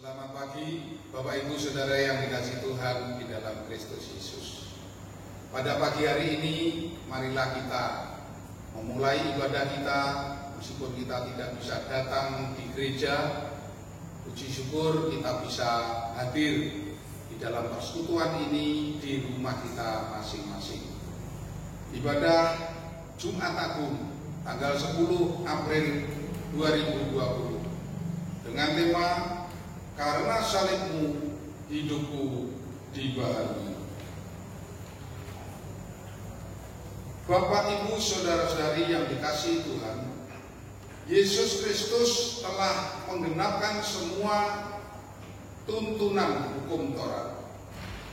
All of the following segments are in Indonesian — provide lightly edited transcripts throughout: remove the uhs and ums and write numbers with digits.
Selamat pagi Bapak Ibu Saudara yang dikasihi Tuhan di dalam Kristus Yesus. Pada pagi hari ini marilah kita memulai ibadah kita. Meskipun kita tidak bisa datang di gereja, puji syukur kita bisa hadir di dalam persekutuan ini di rumah kita masing-masing. Ibadah Jumat Agung tanggal 10 April 2020 dengan tema Karena salibmu hidupku dibaharui. Bapak, Ibu, Saudara-saudari yang dikasihi Tuhan, Yesus Kristus telah menggenapkan semua tuntunan hukum Taurat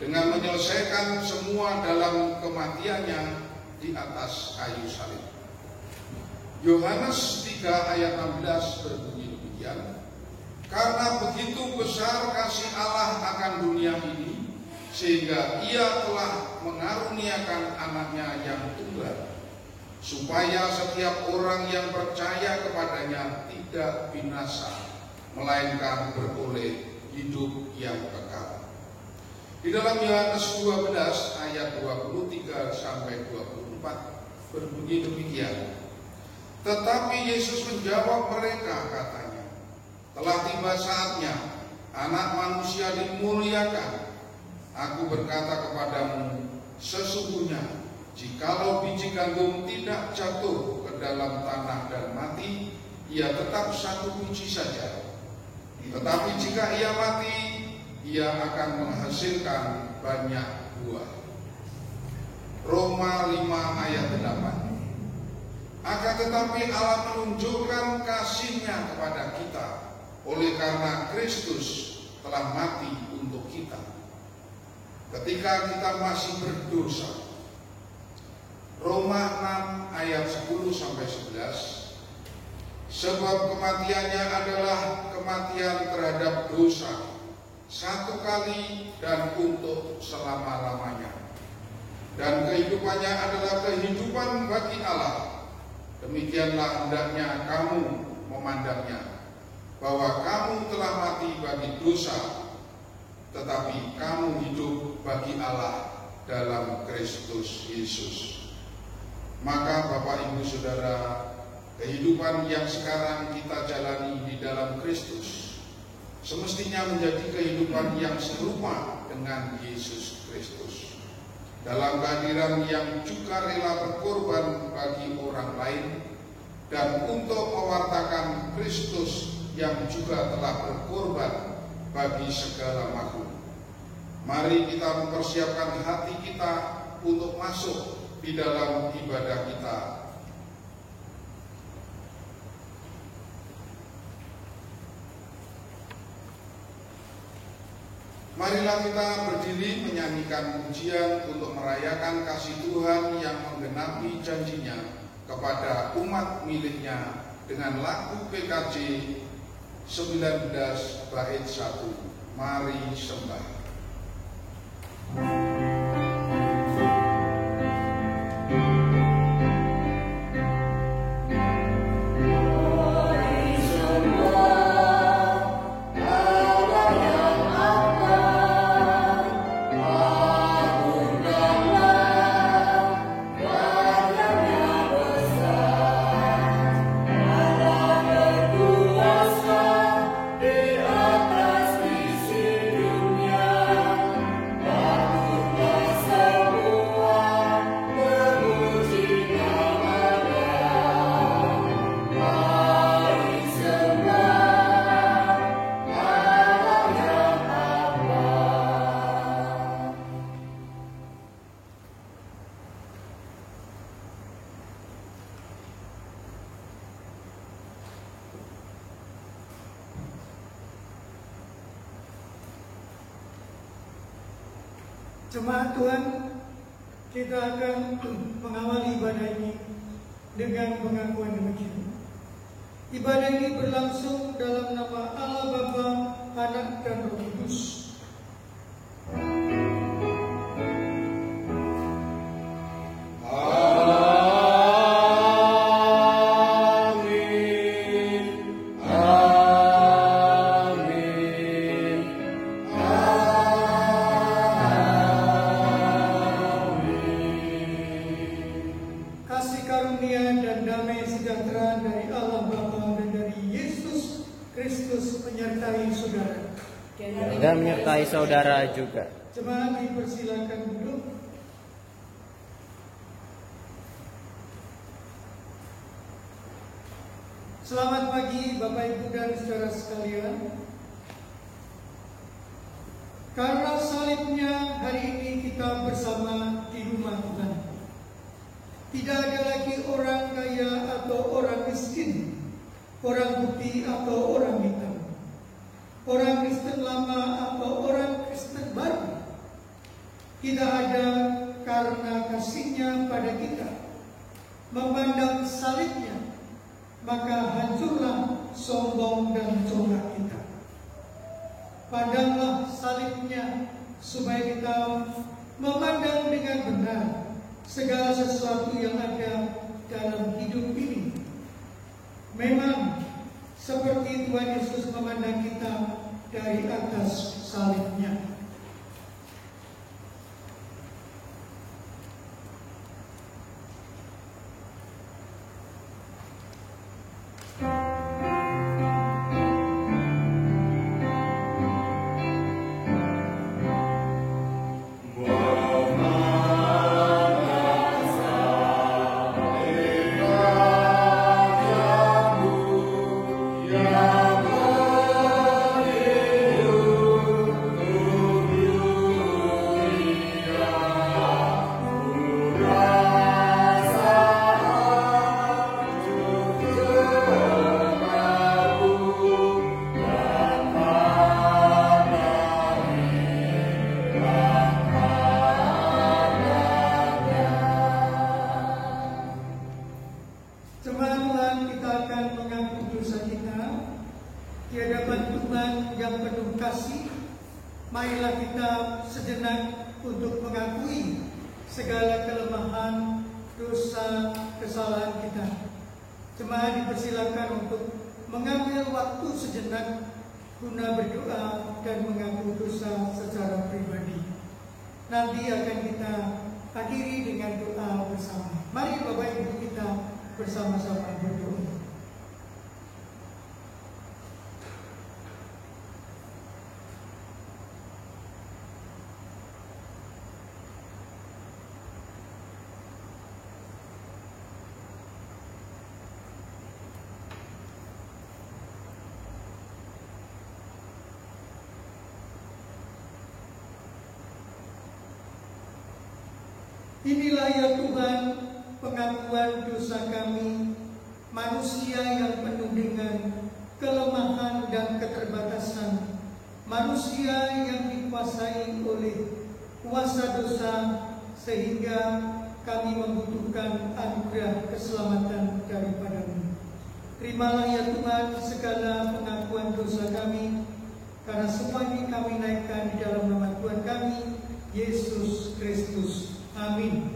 dengan menyelesaikan semua dalam kematiannya di atas kayu salib. Yohanes 3 ayat 16 berbunyi demikian. Karena begitu besar kasih Allah akan dunia ini, sehingga Ia telah mengaruniakan anaknya yang tunggal, supaya setiap orang yang percaya kepadanya tidak binasa, melainkan beroleh hidup yang kekal. Di dalam Yohanes 12 ayat 23 sampai 24 berbunyi demikian. Tetapi Yesus menjawab mereka, katanya, telah tiba saatnya Anak Manusia dimuliakan. Aku berkata kepadamu, sesungguhnya jikalau biji gandum tidak jatuh ke dalam tanah dan mati, ia tetap satu biji saja. Tetapi jika ia mati, ia akan menghasilkan banyak buah. Roma 5 ayat 8. Akan tetapi Allah menunjukkan kasih-Nya kepada kita oleh karena Kristus telah mati untuk kita ketika kita masih berdosa. Roma 6 ayat 10 sampai 11. Sebab kematiannya adalah kematian terhadap dosa satu kali dan untuk selama-lamanya, dan kehidupannya adalah kehidupan bagi Allah. Demikianlah hendaknya kamu memandangnya, bahwa kamu telah mati bagi dosa, tetapi kamu hidup bagi Allah dalam Kristus Yesus. Maka Bapak, Ibu, Saudara, kehidupan yang sekarang kita jalani di dalam Kristus semestinya menjadi kehidupan yang serupa dengan Yesus Kristus, dalam kehadiran yang juga rela berkorban bagi orang lain dan untuk mewartakan Kristus yang juga telah berkorban bagi segala makhluk. Mari kita mempersiapkan hati kita untuk masuk di dalam ibadah kita. Marilah kita berdiri menyanyikan pujian untuk merayakan kasih Tuhan yang menggenapi janji-Nya kepada umat milik-Nya dengan lagu PKJ 19 bait 1. Mari sembah. Jemaat Tuhan, kita akan mengawali ibadah ini dengan pengakuan demikian. Ibadah ini berlangsung dalam nama Allah Bapa, Anak, dan Roh Kudus. Amin. Amin. karunia dan damai sejahtera dari Allah Bapa dan dari Yesus Kristus menyertai saudara. Dan menyertai saudara juga. Jemaat dipersilakan duduk. Selamat pagi Bapak Ibu dan saudara sekalian. Karena salibnya hari ini kita bersama di rumah Tuhan. Tidak ada lagi orang kaya atau orang miskin, orang putih atau orang hitam, orang Kristen lama atau orang Kristen baru. Tidak ada, karena kasih-Nya pada kita. Memandang salibnya, maka hancurlah sombong dan corak kita. Pandanglah salibnya supaya kita memandang dengan benar segala sesuatu yang ada dalam hidup ini. Memang seperti Tuhan Yesus memandang kita dari atas salibnya. Marilah kita sejenak untuk mengakui segala kelemahan, dosa, kesalahan kita. Jemaat dipersilakan untuk mengambil waktu sejenak guna berdoa dan mengaku dosa secara pribadi. Nanti akan kita akhiri dengan doa bersama. Mari Bapak Ibu kita bersama-sama berdoa. Inilah ya Tuhan pengakuan dosa kami, manusia yang penuh dengan kelemahan dan keterbatasan, manusia yang dikuasai oleh kuasa dosa, sehingga kami membutuhkan anugerah keselamatan daripada-Mu. Terimalah ya Tuhan segala pengakuan dosa kami, karena semua ini kami naikkan di dalam nama Tuhan kami, Yesus Kristus. Amin.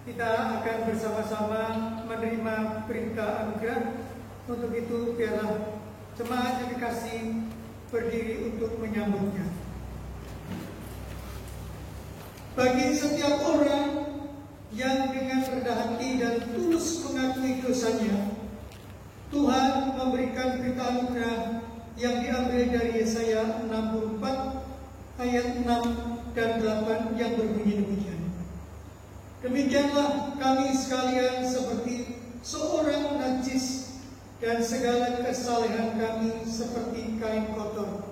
Kita akan bersama-sama menerima berita anugerah. Untuk itu biarlah jemaat yang dikasih berdiri untuk menyambutnya. Bagi setiap orang yang dengan rendah hati dan tulus mengakui dosanya, Tuhan memberikan berita anugerah yang diambil dari Yesaya 64 ayat 6 dan 8 yang berbunyi demikian. Demikianlah kami sekalian seperti seorang najis, dan segala kesalehan kami seperti kain kotor.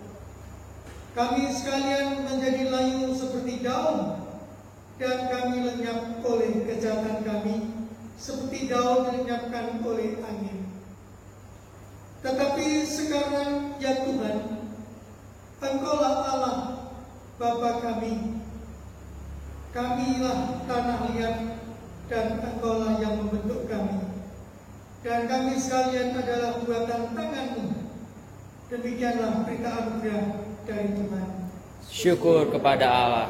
Kami sekalian menjadi layu seperti daun, dan kami lenyap oleh kejahatan kami, seperti daun dilenyapkan oleh angin. Tetapi sekarang, ya Tuhan, Engkaulah Allah Bapa kami. Kamilah tanah liat, dan Engkaulah yang membentuk kami. Dan kami sekalian adalah buatan tangan-Mu. Demikianlah berita anugerah dari Tuhan. Syukur kepada Allah.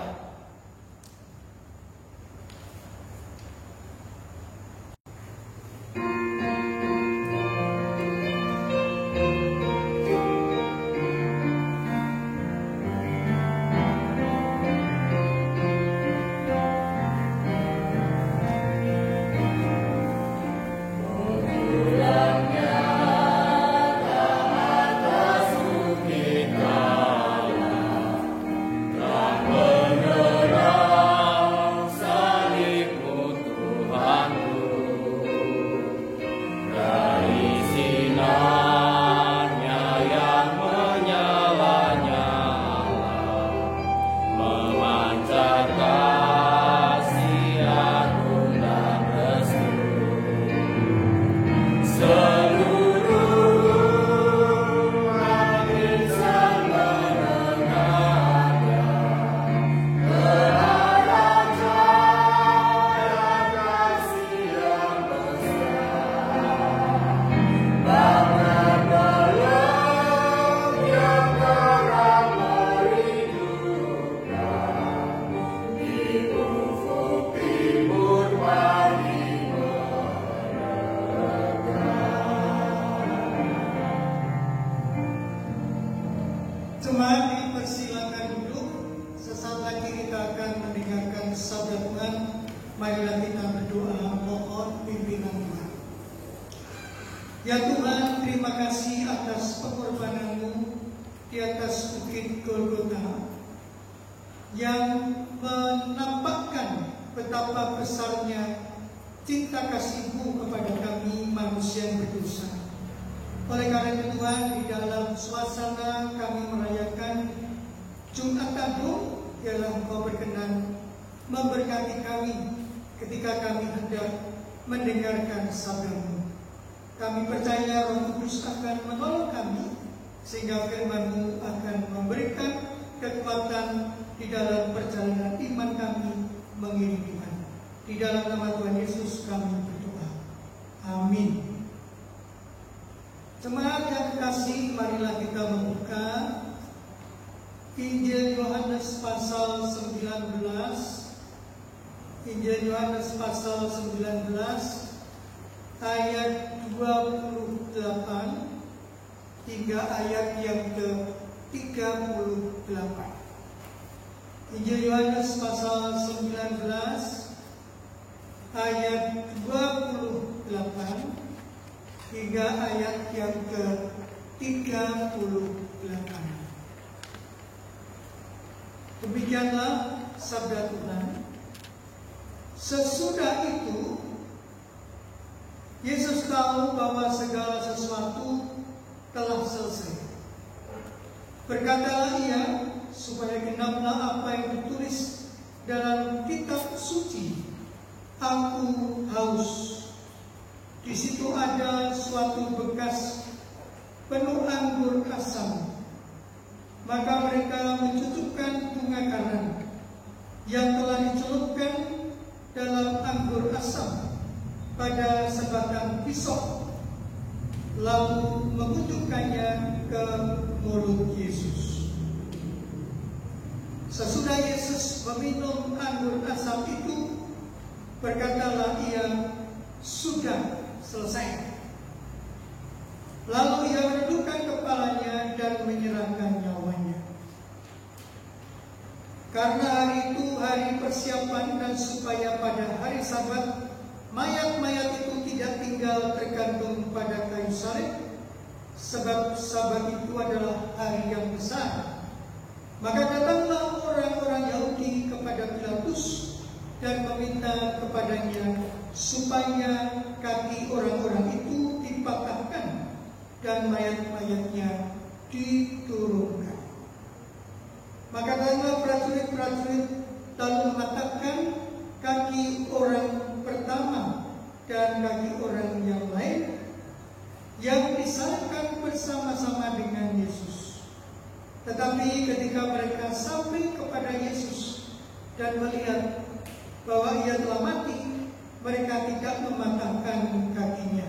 Jemaat dipersilakan duduk. Sesaat lagi kita akan mendengarkan sabda Tuhan. Marilah kita berdoa mohon pimpinan Tuhan. Ya Tuhan, terima kasih atas pengorbanan-Mu di atas bukit Golgota yang menampakkan betapa besarnya cinta kasih-Mu kepada kami manusia yang berdosa. Oleh karena itu Tuhan, di dalam suasana kami merayakan Jumat Agung, ialah Engkau berkenan memberkati kami ketika kami hendak mendengarkan sabda-Mu. Kami percaya Roh Kudus akan menolong kami, sehingga firman-Mu akan memberikan kekuatan di dalam perjalanan iman kami mengiring Tuhan. Di dalam nama Tuhan Yesus kami berdoa. Amin. Jemaat yang kekasih, marilah kita membuka Injil Yohanes pasal 19. Injil Yohanes pasal 19 ayat 28 hingga ayat yang ke-38. Injil Yohanes pasal 19 ayat 28 hingga ayat yang ke-38. Demikianlah sabda Tuhan. Sesudah itu, Yesus tahu bahwa segala sesuatu telah selesai. Berkatalah Ia, supaya genaplah apa yang ditulis dalam kitab suci, Aku haus. Di situ ada suatu bekas penuh anggur asam. Maka mereka mencutupkan bunga karan yang telah dicelupkan dalam anggur asam pada sebatang pisau, lalu mengucupkannya ke mulut Yesus. Sesudah Yesus meminum anggur asam itu, berkatalah Ia, sudah selesai. Lalu Ia menundukkan kepalanya dan menyerahkan nyawanya. Karena hari itu hari persiapan, dan supaya pada hari Sabat mayat-mayat itu tidak tinggal tergantung pada kayu salib, sebab Sabat itu adalah hari yang besar. Maka datanglah orang-orang Yahudi kepada Pilatus dan meminta kepadanya supaya kaki orang-orang itu dipatahkan dan mayat-mayatnya diturunkan. Maka datanglah prajurit-prajurit lalu mematahkan kaki orang pertama dan kaki orang yang lain yang disalibkan bersama-sama dengan Yesus. Tetapi ketika mereka sampai kepada Yesus dan melihat bahwa ia telah mati, mereka tidak mematahkan kakinya.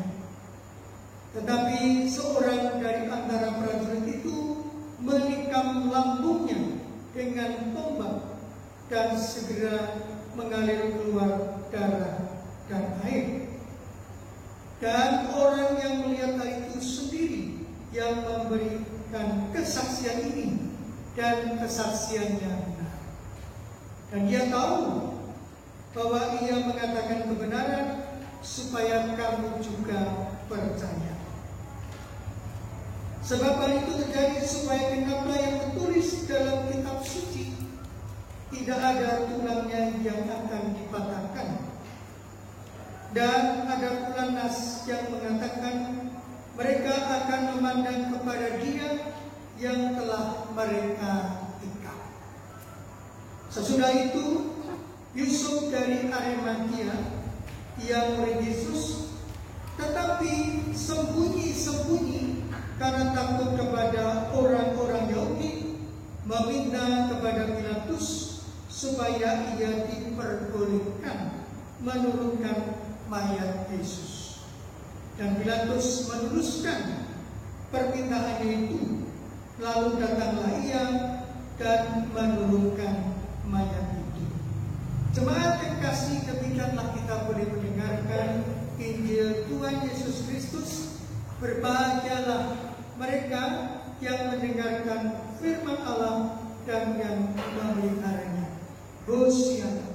Tetapi seorang dari antara prajurit itu menikam lambungnya dengan tombak dan segera mengalir keluar darah dan air. Dan orang yang melihat hal itu sendiri yang memberikan kesaksian ini, dan kesaksiannya benar. Dan dia tahu bahwa ia mengatakan kebenaran supaya kamu juga percaya. Sebab hal itu terjadi supaya genaplah yang tertulis dalam kitab suci, tidak ada tulangnya yang akan dipatahkan. Dan ada pula nas yang mengatakan mereka akan memandang kepada Dia yang telah mereka ikat. Sesudah itu Yusuf dari Arimatia, ia murid Yesus, tetapi sembunyi-sembunyi karena takut kepada orang-orang Yahudi, meminta kepada Pilatus supaya ia diperbolehkan menurunkan mayat Yesus. Dan Pilatus meneruskan permintaannya itu. Lalu datanglah ia dan menurunkan mayat itu. Jemaat yang kasih, demikianlah kita boleh mendengarkan Injil Tuhan Yesus Kristus. Berbahagialah mereka yang mendengarkan firman Allah dan yang memeliharanya. Hosiana.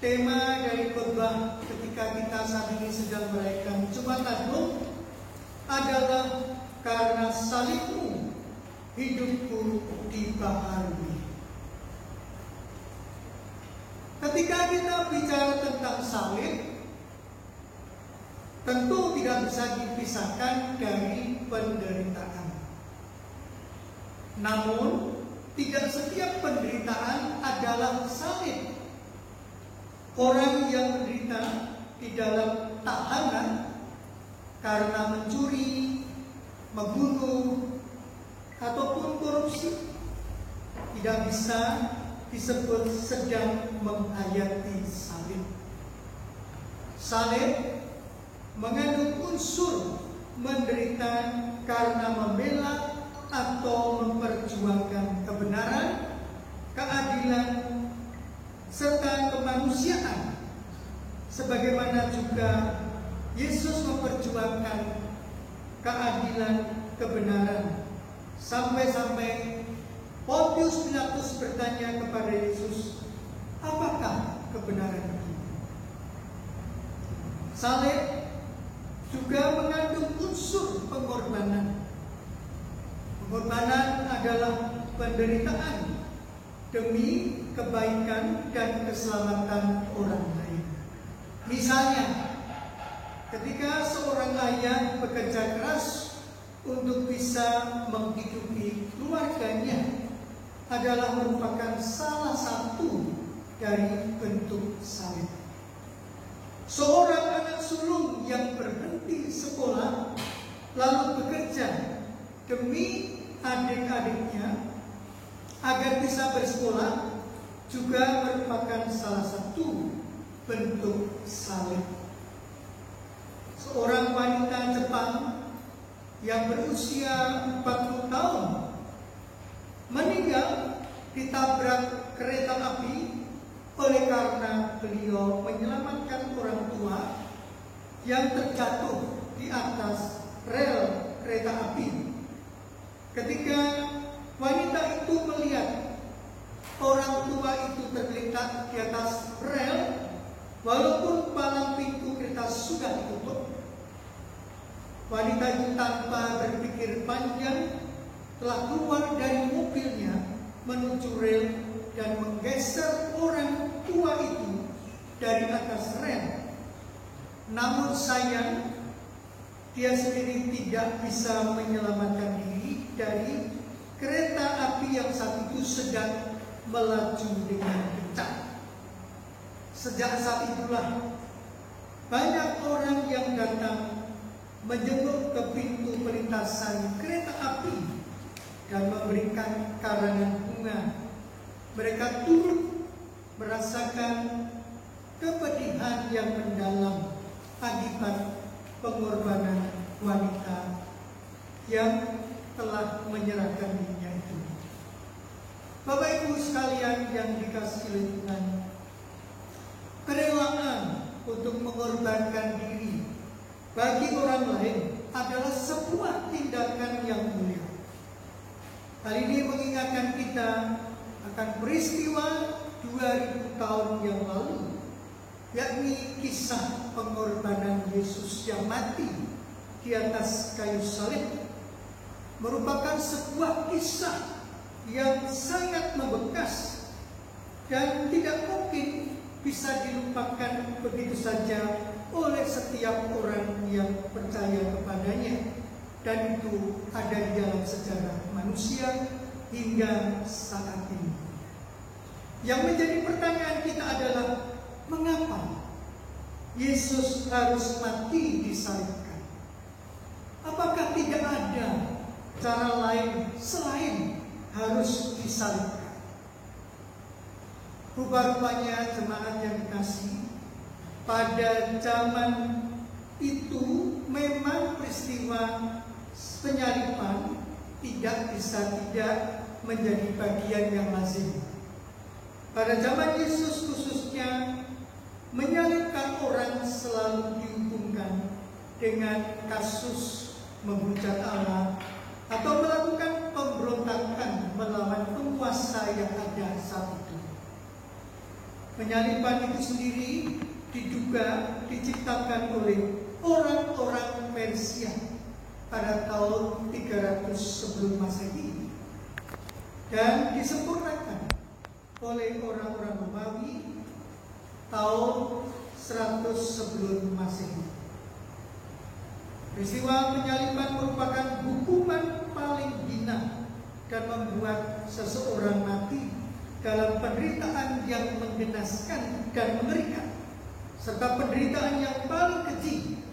Tema dari khotbah ketika kita saat ini sedang merayakan Jumat Agung adalah karena salibmu hidupku dibaharui. Ketika kita bicara tentang salib, tentu tidak bisa dipisahkan dari penderitaan. Namun, tidak setiap penderitaan adalah salib. Orang yang menderita di dalam tahanan karena mencuri, membunuh, ataupun korupsi tidak bisa disebut sedang menghayati salib. Salib mengandung unsur menderita karena membela atau memperjuangkan kebenaran, keadilan, serta kemanusiaan, sebagaimana juga Yesus memperjuangkan keadilan, kebenaran, sampai-sampai Pontius Pilatus bertanya kepada Yesus, apakah kebenaran itu? Salib juga mengandung unsur pengorbanan. Pengorbanan adalah penderitaan demi kebaikan dan keselamatan orang lain. Misalnya, ketika seorang ayah bekerja keras untuk bisa menghidupi keluarganya adalah merupakan salah satu dari bentuk salib. Seorang anak sulung yang berhenti sekolah lalu bekerja demi adik-adiknya agar bisa bersekolah juga merupakan salah satu bentuk salib. Seorang wanita Jepang yang berusia 40 tahun meninggal ditabrak kereta api oleh karena beliau menyelamatkan orang tua yang terjatuh di atas rel kereta api. Ketika wanita itu melihat orang tua itu tergeletak di atas rel, walaupun palang pintu kereta sudah ditutup, wanita itu tanpa berpikir panjang telah keluar dari mobilnya menuju rel dan menggeser orang tua itu dari atas rel. Namun sayang, dia sendiri tidak bisa menyelamatkan diri dari kereta api yang saat itu sedang melaju dengan kencang. Sejak saat itulah banyak orang yang datang menjenguk ke pintu perlintasan kereta api dan memberikan karangan bunga. Mereka turut merasakan kepedihan yang mendalam akibat pengorbanan wanita yang telah menyerahkan dirinya itu. Bapak Ibu sekalian yang dikasihi oleh Tuhan, kerelaan untuk mengorbankan diri bagi orang lain adalah sebuah tindakan yang mulia. Hal ini mengingatkan kita akan peristiwa 2000 tahun yang lalu, yakni kisah pengorbanan Yesus yang mati di atas kayu salib. Merupakan sebuah kisah yang sangat membekas dan tidak mungkin bisa dilupakan begitu saja oleh setiap orang yang percaya kepadanya, dan itu ada di dalam sejarah manusia hingga saat ini. Yang menjadi pertanyaan kita adalah, mengapa Yesus harus mati disalibkan? Apakah tidak ada cara lain selain harus disalibkan? Rupa-rupanya jemaat yang dikasihi, pada zaman itu memang peristiwa penyaliban tidak bisa tidak menjadi bagian yang lazim. Pada zaman Yesus khususnya, menyalibkan orang selalu dihubungkan dengan kasus menghujat Allah atau melakukan pemberontakan melawan penguasa yang ada saat itu. Penyaliban itu sendiri diduga diciptakan oleh orang-orang Persia pada tahun 300 sebelum Masehi dan disempurnakan oleh orang-orang Romawi tahun 100 sebelum Masehi. Peristiwa penyaliban merupakan hukuman paling hina dan membuat seseorang mati dalam penderitaan yang menggenaskan dan mengerikan, serta penderitaan yang paling keji.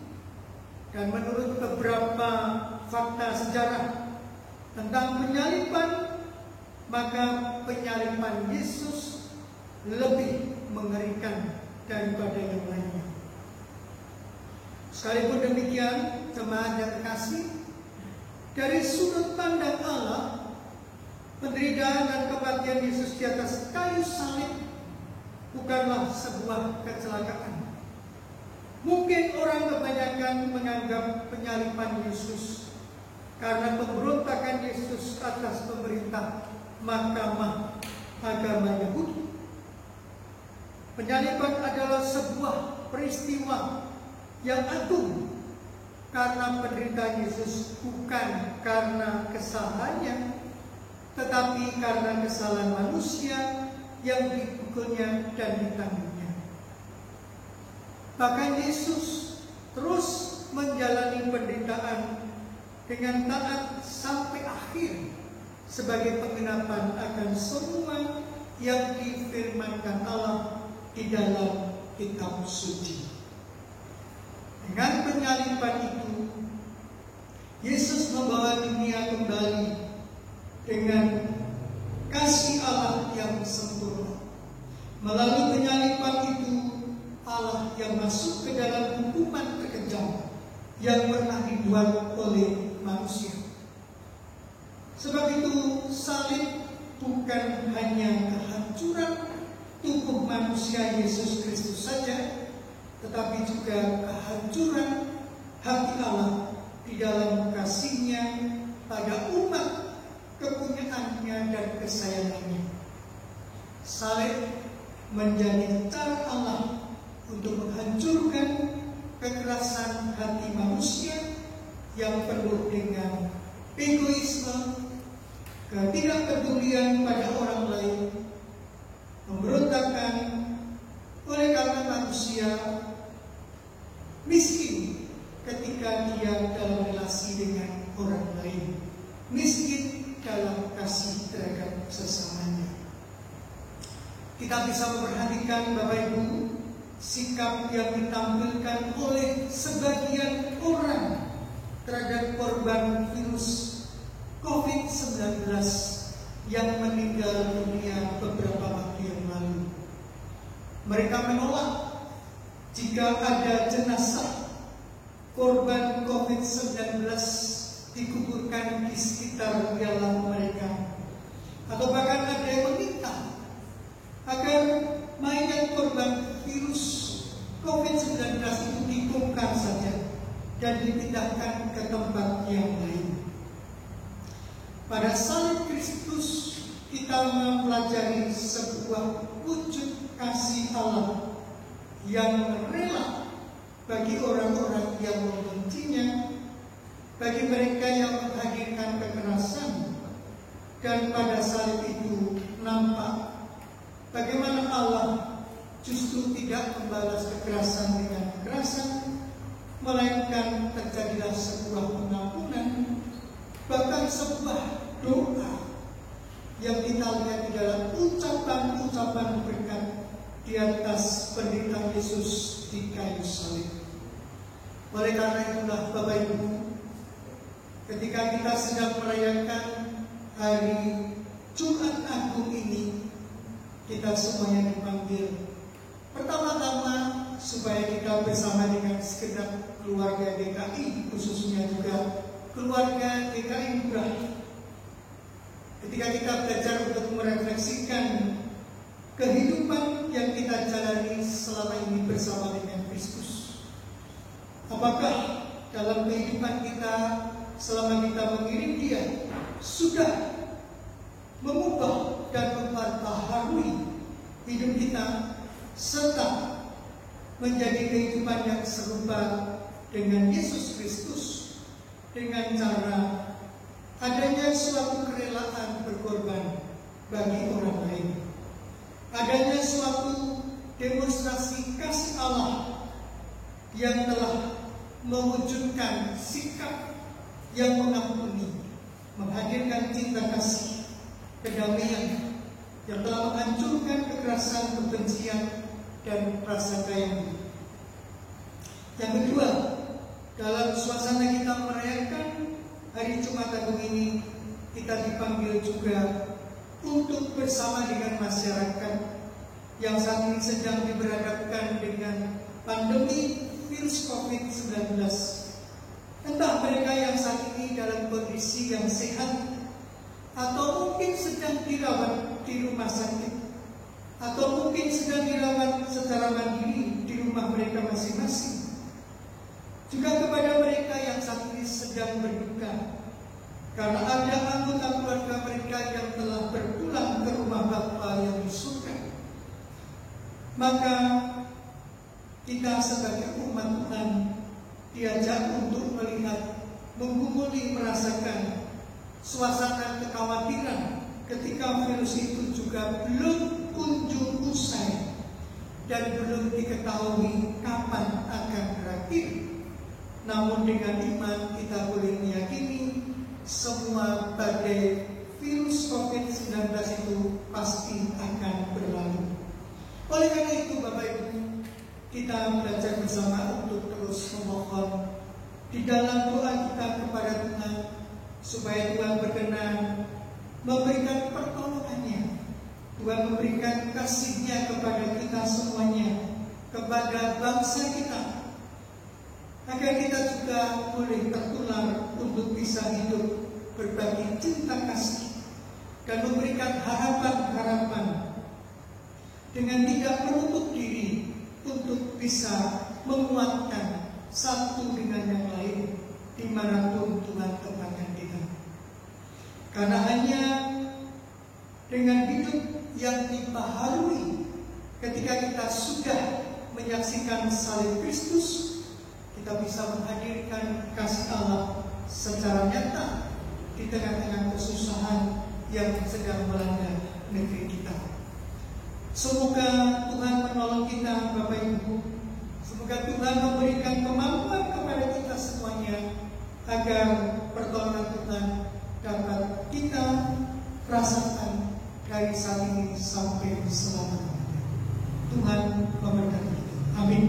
Dan menurut beberapa fakta sejarah tentang penyaliban, maka penyaliban Yesus lebih mengerikan daripada yang lainnya. Sekalipun demikian, jemaat yang terkasih, dari sudut pandang Allah, penderitaan dan kematian Yesus di atas kayu salib bukanlah sebuah kecelakaan. Mungkin orang kebanyakan menganggap penyaliban Yesus karena pemberontakan Yesus atas pemerintah Mahkamah Agama Yahudi. Penyaliban adalah sebuah peristiwa yang agung karena penderitaan Yesus bukan karena kesalahannya, tetapi karena kesalahan manusia yang dipukulnya dan ditanggungnya. Bahkan Yesus terus menjalani penderitaan dengan taat sampai akhir sebagai penggenapan akan semua yang difirmankan Allah di dalam kitab suci. Dengan penyaliban itu, Yesus membawa dunia kembali dengan kasih Allah yang sempurna. Melalui penyaliban itu, Allah yang masuk ke dalam hukuman terkejam yang pernah dibuat oleh manusia. Sebab itu, salib bukan hanya kehancuran tubuh manusia Yesus Kristus saja, tetapi juga kehancuran hati Allah di dalam kasih-Nya pada umat kepunyaannya dan kesayangannya. Salib menjadi cara Allah untuk menghancurkan kekerasan hati manusia yang penuh dengan egoisme, ketidakpedulian pada orang lain, pemberontakan oleh karena manusia miskin ketika dia dalam relasi dengan orang lain, miskin dalam kasih terhadap sesamanya. Kita bisa memperhatikan Bapak Ibu sikap yang ditampilkan oleh sebagian orang terhadap korban virus COVID-19 yang meninggal dunia beberapa waktu yang lalu. Mereka menolak jika ada jenazah korban COVID-19 dikuburkan di sekitar wilayah mereka, atau bahkan ada yang meminta agar mayat korban virus COVID-19 itu dibongkar saja dan dipindahkan ke tempat yang lain. Pada salib Kristus kita mempelajari sebuah wujud kasih Allah yang rela bagi orang-orang yang membencinya, bagi mereka yang menghadirkan kekerasan. Dan pada salib itu nampak bagaimana Allah justru tidak membalas kekerasan dengan kekerasan, melainkan terjadilah sebuah pengampunan, bahkan sebuah doa yang kita lihat di dalam ucapan-ucapan berkat di atas penderitaan Yesus di kayu salib. Oleh karena itulah Bapak Ibu, ketika kita sedang merayakan hari Jumat Agung ini, kita semuanya dipanggil pertama-tama supaya kita bersama dengan segenap keluarga DKI, khususnya juga keluarga DKI Murah. Ketika kita belajar untuk merefleksikan kehidupan yang kita jalani selama ini bersama dengan Kristus, apakah dalam kehidupan kita selama kita mengiring Dia sudah mengubah dan memperbaharui hidup kita, serta menjadi kehidupan yang serupa dengan Yesus Kristus, dengan cara adanya suatu kerelaan berkorban bagi orang lain, adanya suatu demonstrasi kasih Allah yang telah mewujudkan sikap yang mengampuni, menghadirkan cinta kasih, kedamaian yang telah menghancurkan kekerasan, kebencian, dan rasa kayang. Yang kedua, dalam suasana kita merayakan hari Jumat Agung ini, kita dipanggil juga untuk bersama dengan masyarakat yang saat ini sedang diberhadapkan dengan pandemi virus COVID-19. Entah mereka yang saat ini dalam kondisi yang sehat, atau mungkin sedang dirawat di rumah sakit, atau mungkin sedang dirawat secara mandiri di rumah mereka masing-masing. Juga kepada mereka yang saat ini sedang berduka karena ada anggota keluarga mereka yang telah berpulang ke rumah Bapa yang di surga. Maka kita sebagai umat Tuhan diajak untuk melihat, menggumuli, merasakan suasana kekhawatiran ketika virus itu juga belum kunjung usai dan belum diketahui kapan akan berakhir. Namun dengan iman kita boleh meyakini semua badai virus COVID-19 itu pasti akan berlalu. Oleh karena itu Bapak Ibu, kita belajar bersama untuk terus memohon di dalam doa kita kepada Tuhan, supaya Tuhan berkenan memberikan pertolongannya, Tuhan memberikan kasih-Nya kepada kita semuanya, kepada bangsa kita, agar kita juga boleh tertular untuk bisa hidup berbagi cinta kasih dan memberikan harapan-harapan dengan tidak menutup diri untuk bisa menguatkan satu dengan yang lain, di dimanapun Tuhan tempatkan kita. Karena hanya dengan hidup yang dibaharui ketika kita sudah menyaksikan salib Kristus, kita bisa menghadirkan kasih Allah secara nyata di tengah-tengah kesusahan yang sedang melanda negeri kita. Semoga Tuhan menolong kita, Bapak Ibu. Semoga Tuhan memberikan kemampuan kepada kita semuanya agar pertolongan Tuhan dapat kita rasakan dari saat ini sampai selama-lamanya. Tuhan memberkati kita. Amin.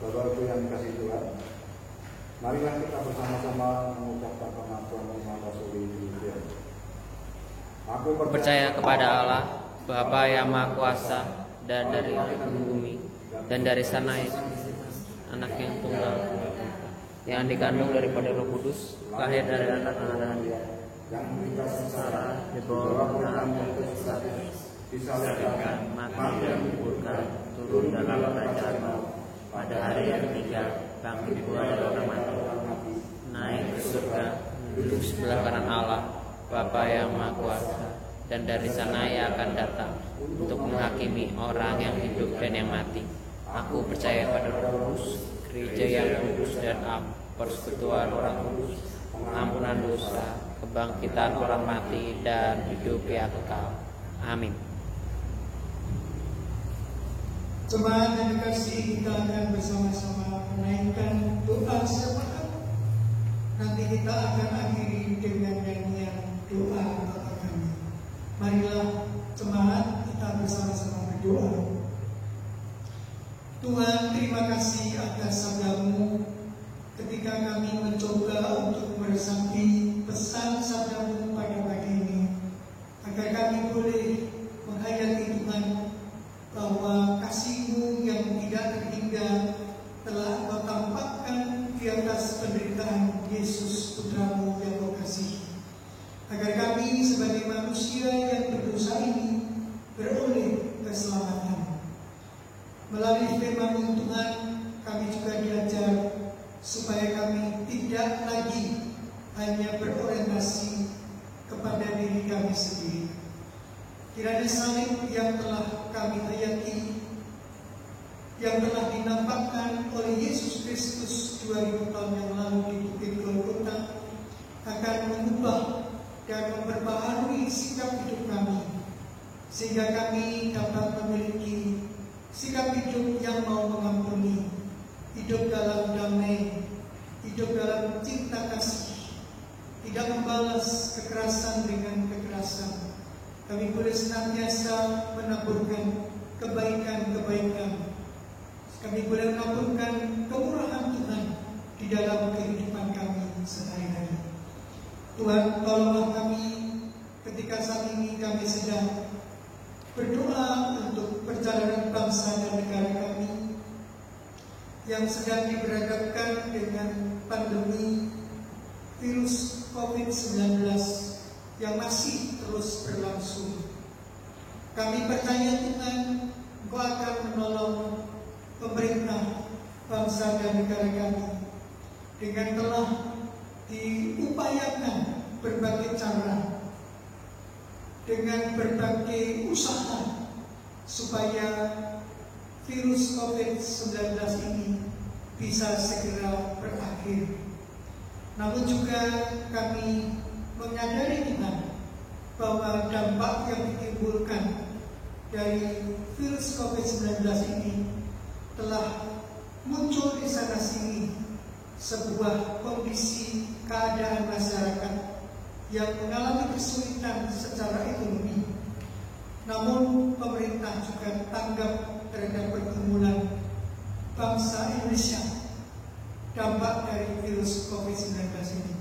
Bapak-Ibu yang dikasihi Tuhan, marilah kita bersama-sama mengucapkan pengakuan iman Rasuli demikian. Aku Percaya kepada Allah, Bapa yang Maha Kuasa, dan dari bumi, dan dari sana Anak yang tunggal, yang dikandung daripada Roh Kudus, lahir dari anak yang dikasih Sarah, di bawah tangan disalibkan, mati dan dikuburkan, turun dalam kerajaan maut. Pada hari yang ketiga, bangkit pula dari orang mati, naik ke surga, duduk sebelah kanan Allah, Bapa yang Maha Kuasa, dan dari sana Ia akan datang untuk menghakimi orang yang hidup dan yang mati. Aku percaya pada Roh Kudus, gereja yang kudus dan persekutuan orang kudus, pengampunan dosa, kebangkitan orang mati, dan hidup yang kekal. Amin. Jemaat yang dikasihi, kita akan bersama-sama menaikkan doa syafaat. Nanti kita akan akhiri dengan nyanyian doa Bapa Kami. Marilah jemaat kita bersama-sama berdoa. Tuhan, terima kasih atas sabda-Mu ketika kami mencoba untuk meresapi pesan sabda-Mu pada pagi ini, agar kami boleh menghayati Tuhan bahwa kasih-Mu yang tidak terhingga telah Kau tampakkan di atas penderitaan Yesus Putra-Mu yang Kau kasihi, agar kami sebagai manusia yang berdosa ini beroleh keselamatan. Melalui firman Tuhan, kami juga diajar supaya kami tidak lagi hanya berorientasi kepada diri kami sendiri. Kiranya salib yang telah kami hayati, yang telah dinampakkan oleh Yesus Kristus 2000 tahun yang lalu di Bukit Golgota, akan mengubah dan memperbaharui sikap hidup kami, sehingga kami dapat memiliki sikap hidup yang mau mengampuni, hidup dalam damai, hidup dalam cinta kasih, tidak membalas kekerasan dengan kekerasan. Kami boleh senantiasa menaburkan kebaikan-kebaikan. Kami boleh menaburkan kemurahan Tuhan di dalam kehidupan kami sehari-hari. Tuhan, tolonglah kami ketika saat ini kami sedang berdoa untuk perjalanan bangsa dan negara kami yang sedang diberhadapkan dengan pandemi virus COVID-19 yang masih terus berlangsung. Kami percaya Tuhan, Engkau akan menolong pemerintah bangsa dan negara kami dengan telah diupayakan berbagai cara, dengan berbagai usaha supaya virus COVID-19 ini bisa segera berakhir. Namun juga kami menyadari Tuhan bahwa dampak yang ditimbulkan dari virus COVID-19 ini telah muncul di sana sini sebuah kondisi keadaan masyarakat yang mengalami kesulitan secara ekonomi. Namun pemerintah juga tanggap terhadap pergumulan bangsa Indonesia dampak dari virus COVID-19 ini.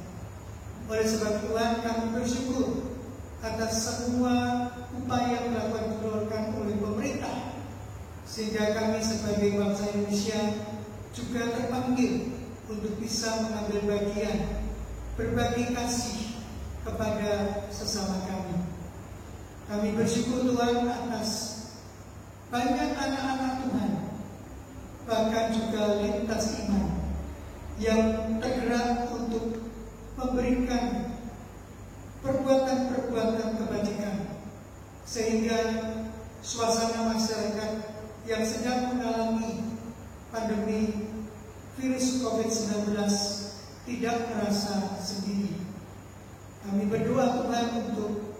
Oleh sebab Tuhan, kami bersyukur atas semua upaya yang dilakukan oleh pemerintah, sehingga kami sebagai bangsa Indonesia juga terpanggil untuk bisa mengambil bagian, berbagi kasih kepada sesama kami. Kami bersyukur Tuhan atas banyak anak-anak Tuhan, bahkan juga lintas iman, yang tergerak untuk memberikan perbuatan-perbuatan kebajikan, sehingga suasana masyarakat yang sedang mengalami pandemi virus COVID-19 tidak merasa sendiri. Kami berdoa Tuhan untuk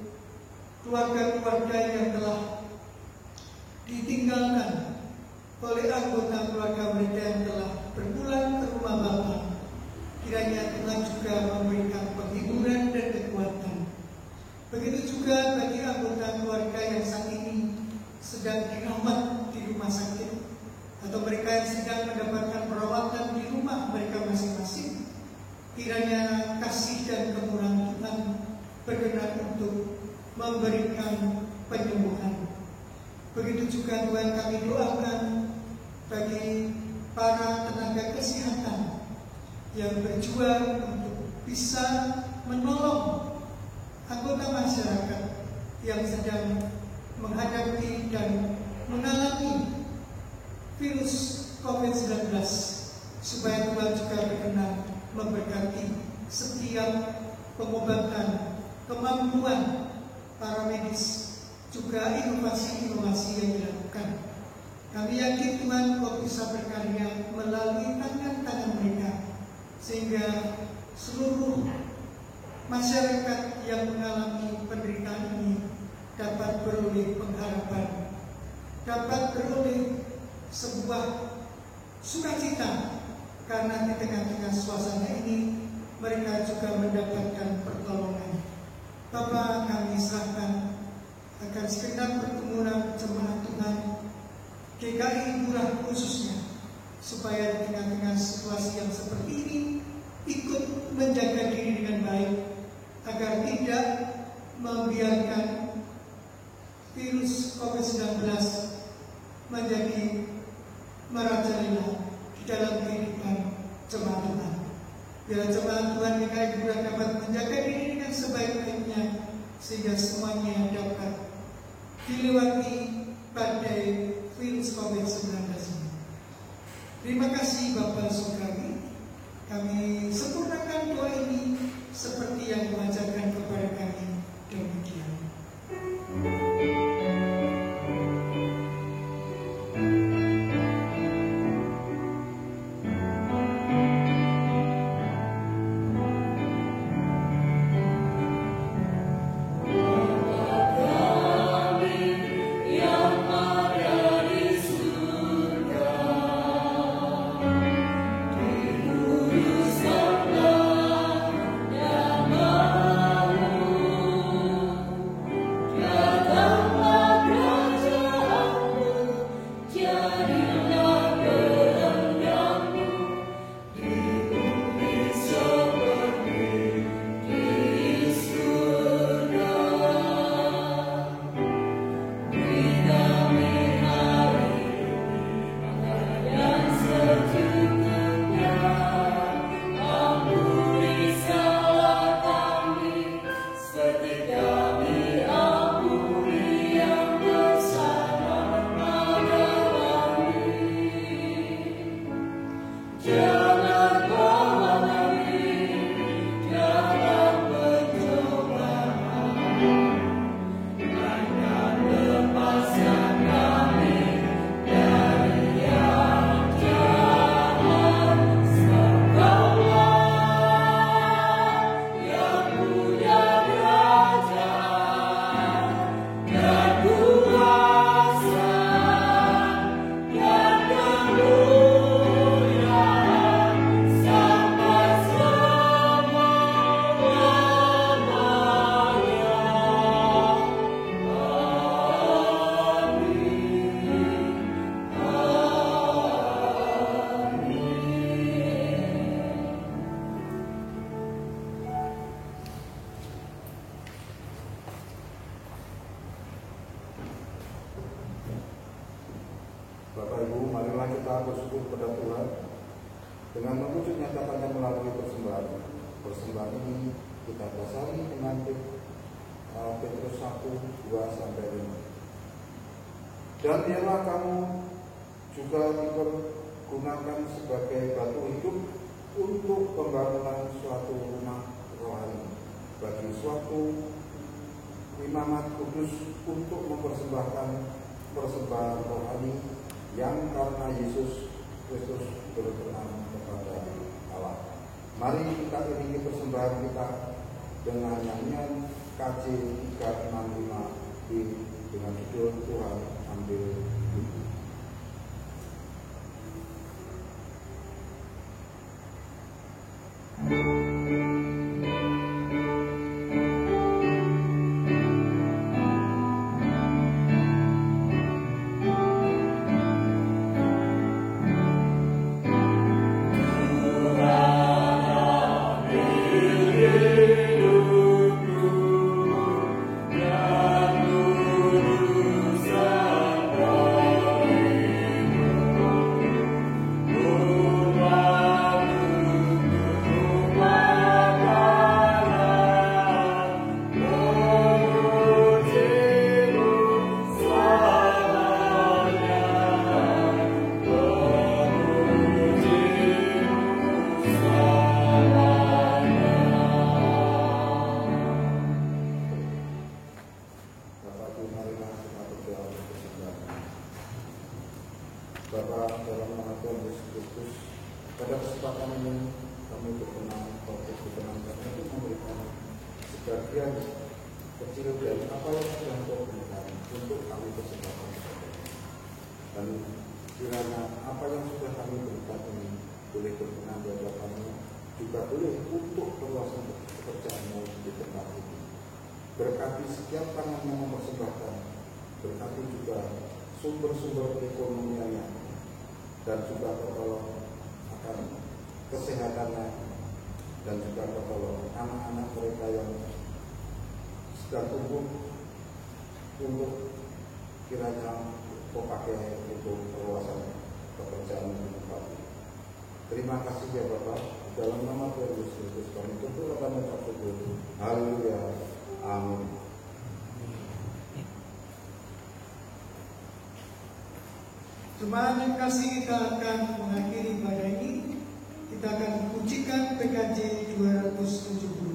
keluarga-keluarga yang telah ditinggalkan oleh anggota keluarga mereka yang telah berpulang ke rumah Bapa. Kiranya Tuhan juga memberikan penghiburan dan kekuatan. Begitu juga bagi anggota keluarga yang saat ini sedang dirawat di rumah sakit, atau mereka yang sedang mendapatkan perawatan di rumah mereka masing-masing. Kiranya kasih dan kemurahan Tuhan berkenan untuk memberikan penyembuhan. Begitu juga Tuhan kami doakan bagi para tenaga kesehatan yang berjuang untuk bisa menolong anggota masyarakat yang sedang menghadapi dan mengalami virus COVID-19, supaya Tuhan juga berkenan memberkati setiap pengobatan, kemampuan para medis, juga inovasi-inovasi yang dilakukan. Kami yakin Tuhan Kau bisa berkarya melalui tangan-tangan mereka, sehingga seluruh masyarakat yang mengalami penderitaan ini dapat beroleh pengharapan, dapat beroleh sebuah sukacita, karena di tengah-tengah suasana ini mereka juga mendapatkan pertolongan. Bapa, kami serahkan akan segenap pertemuan jemaat Tuhan GKI Murah khususnya, supaya di tengah-tengah situasi yang seperti ini ikut menjaga diri dengan baik, agar tidak membiarkan virus COVID-19 menjadi merajalela di dalam kehidupan jemaat Tuhan. Biar jemaat Tuhan GKI Murah dapat menjaga diri dengan sebaik-baiknya, sehingga semuanya dapat dilewati badai virus COVID-19 ini. Terima kasih Bapak Surgawi. Kami sempurnakan doa ini seperti yang mengajarkan kepada kami. Demikian. Bapak Ibu, marilah kita bersyukur kepada Tuhan Dengan mewujud nyatakannya melalui persembahan ini kita dasari dengan Petrus 1:2-5. Dan biarlah kamu juga dipergunakan sebagai batu hidup untuk pembangunan suatu rumah rohani bagi suatu imamat kudus untuk mempersembahkan persembahan rohani yang karena Yesus Kristus berkenan kepada Allah. Mari kita iringi persembahan kita dengan nyanyian KJ 365 dengan judul Tuhan ambil hidup. Bapa, dalam nama Tuhan Yesus Kristus, pada kesempatan ini kami berkenan untuk memberikan sebagian kecil dari apa yang sudah Kau berikan untuk kami persembahkan. Dan kiranya apa yang sudah kami berikan ini boleh berkenan bagi kami, juga boleh untuk perluasan pekerjaanmu di tempat ini. Berkati setiap tangan yang mempersembahkan, berkati juga sumber-sumber ekonominya, dan juga tertolong akan kesehatannya, dan juga tertolong anak-anak mereka yang sedang tumbuh untuk kiranya Kau pakai untuk perluasan pekerjaan di tempat ini. Terima kasih ya Bapak, dalam nama Tuhan Yesus Kristus kami tuntut akan mengucap syukur. Haleluya, amin. Jemaat yang kasih, kita akan mengakhiri ibadah ini. Kita akan mengujikan PKJ 270.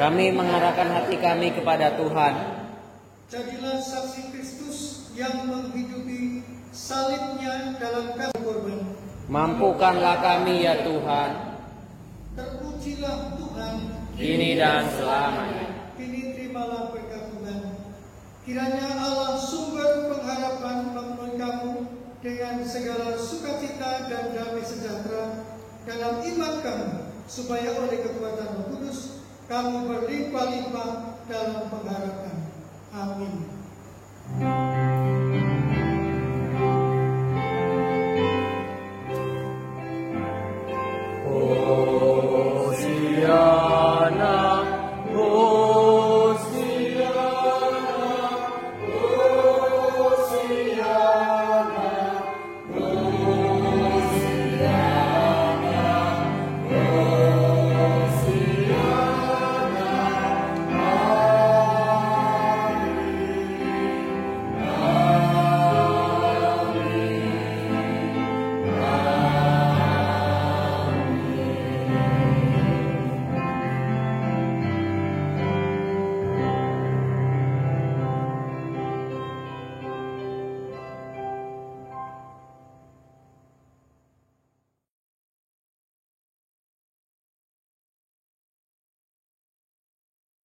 Kami mengarahkan hati kami kepada Tuhan. Jadilah saksi Kristus yang menghidupi salibnya dalam kasih korban. Mampukanlah kami ya Tuhan. Terpujilah Tuhan Kini dan selamanya. Kini terimalah berkat Tuhan. Kiranya Allah sumber pengharapan memenuhi kamu dengan segala sukacita dan damai sejahtera dalam iman kamu, supaya oleh kekuatan Roh Kudus kamu berlimpah-limpah dalam pengharapan. Amin. Oh